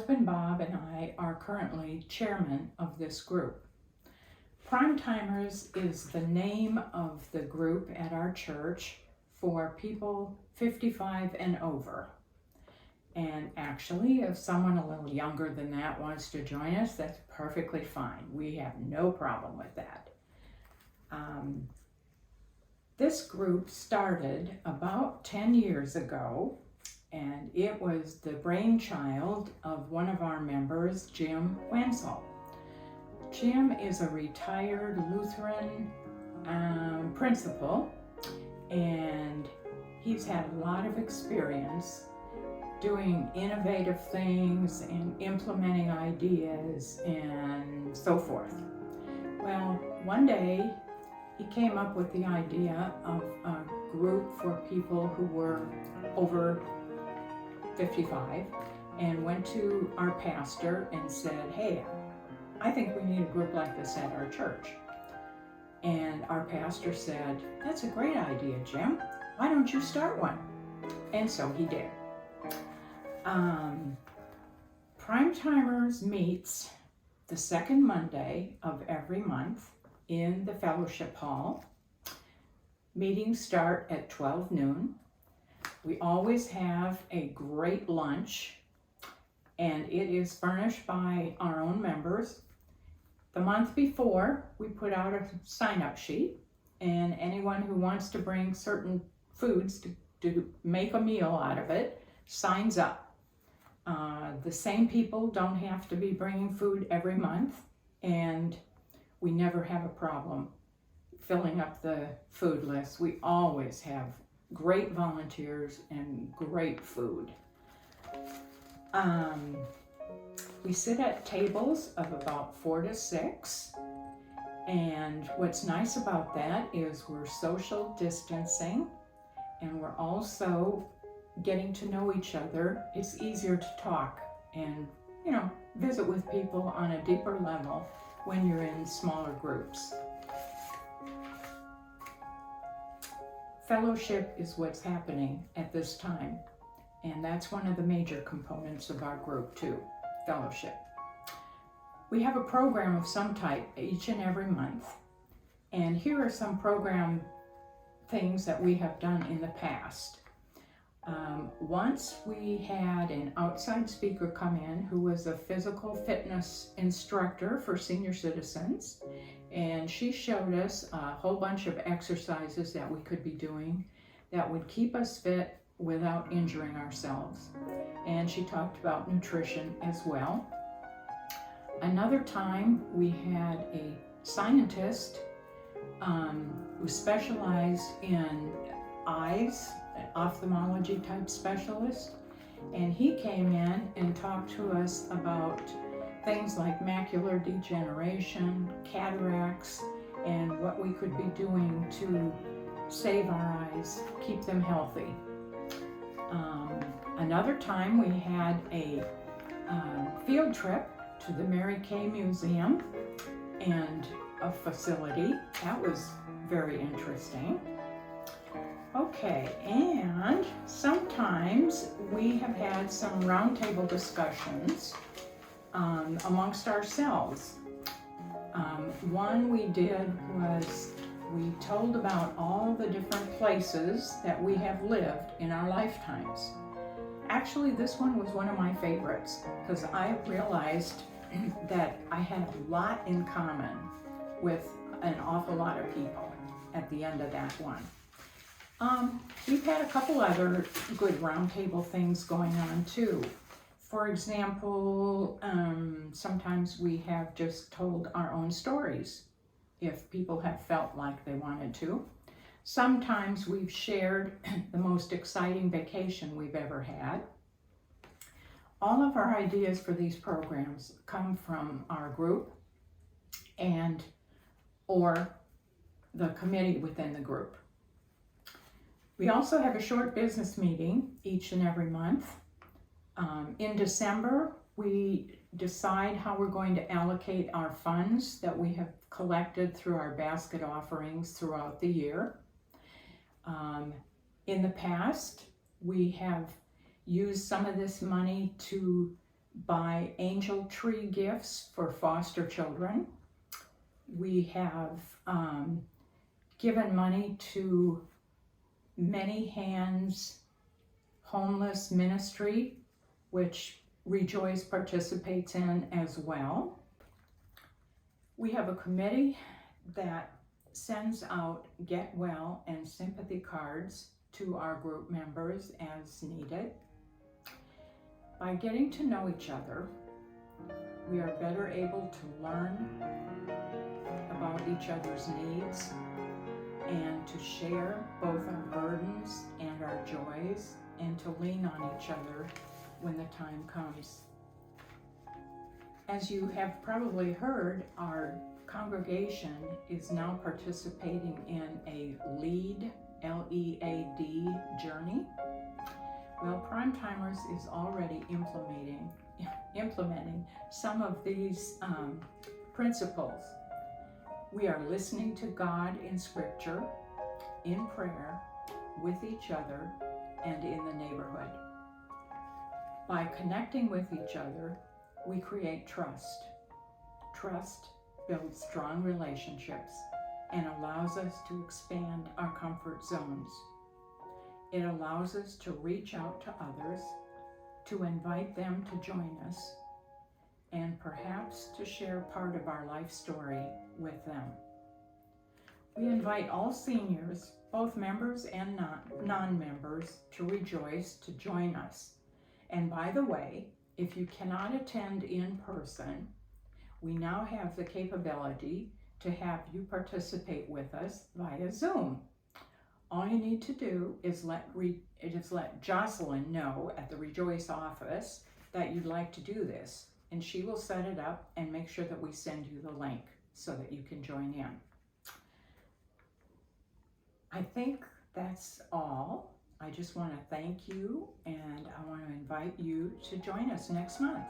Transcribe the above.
husband Bob and I are currently chairman of this group. Primetimers is the name of the group at our church for people 55 and over. And actually, if someone a little younger than that wants to join us, that's perfectly fine. We have no problem with that. This group started about 10 years ago, and it was the brainchild of one of our members, Jim Wenzel. Jim is a retired Lutheran principal, and he's had a lot of experience doing innovative things and implementing ideas and so forth. Well, one day he came up with the idea of a group for people who were over 55 and went to our pastor and said, "Hey, I think we need a group like this at our church." And our pastor said, "That's a great idea, Jim. Why don't you start one?" And so he did. Primetimers meets the second Monday of every month in the fellowship hall. Meetings start at 12 noon. We always have a great lunch, and it is furnished by our own members. The month before, we put out a sign-up sheet, and anyone who wants to bring certain foods to make a meal out of it signs up. The same people don't have to be bringing food every month, and we never have a problem filling up the food list. We always have great volunteers and great food. We sit at tables of about 4 to 6, and what's nice about that is we're social distancing, and we're also getting to know each other. It's easier to talk and, visit with people on a deeper level when you're in smaller groups. Fellowship is what's happening at this time, and that's one of the major components of our group too, fellowship. We have a program of some type each and every month, and here are some program things that we have done in the past. Once we had an outside speaker come in who was a physical fitness instructor for senior citizens, and she showed us a whole bunch of exercises that we could be doing that would keep us fit without injuring ourselves. And she talked about nutrition as well. Another time we had a scientist who specialized in eyes, an ophthalmology type specialist, and he came in and talked to us about things like macular degeneration, cataracts, and what we could be doing to save our eyes, keep them healthy. Another time we had a field trip to the Mary Kay Museum and a facility. That was very interesting. Okay, and sometimes we have had some roundtable discussions amongst ourselves. One we did was we told about all the different places that we have lived in our lifetimes. Actually, this one was one of my favorites because I realized that I had a lot in common with an awful lot of people at the end of that one. We've had a couple other good roundtable things going on too. For example, sometimes we have just told our own stories if people have felt like they wanted to. Sometimes we've shared the most exciting vacation we've ever had. All of our ideas for these programs come from our group and or the committee within the group. We also have a short business meeting each and every month. In December, we decide how we're going to allocate our funds that we have collected through our basket offerings throughout the year. In the past, we have used some of this money to buy angel tree gifts for foster children. We have given money to Many Hands Homeless Ministry, which Rejoice participates in as well. We have a committee that sends out get well and sympathy cards to our group members as needed. By getting to know each other, we are better able to learn about each other's needs and to share both our burdens and our joys and to lean on each other when the time comes. As you have probably heard, our congregation is now participating in a LEAD, L-E-A-D journey. Well, Primetimers is already implementing some of these principles. We are listening to God in Scripture, in prayer, with each other, and in the neighborhood. By connecting with each other, we create trust. Trust builds strong relationships and allows us to expand our comfort zones. It allows us to reach out to others, to invite them to join us, and perhaps to share part of our life story with them. We invite all seniors, both members and non-members, to Rejoice to join us. And by the way, if you cannot attend in person, we now have the capability to have you participate with us via Zoom. All you need to do is let Jocelyn know at the Rejoice office that you'd like to do this, and she will set it up and make sure that we send you the link so that you can join in. I think that's all. I just want to thank you, and I want to invite you to join us next month.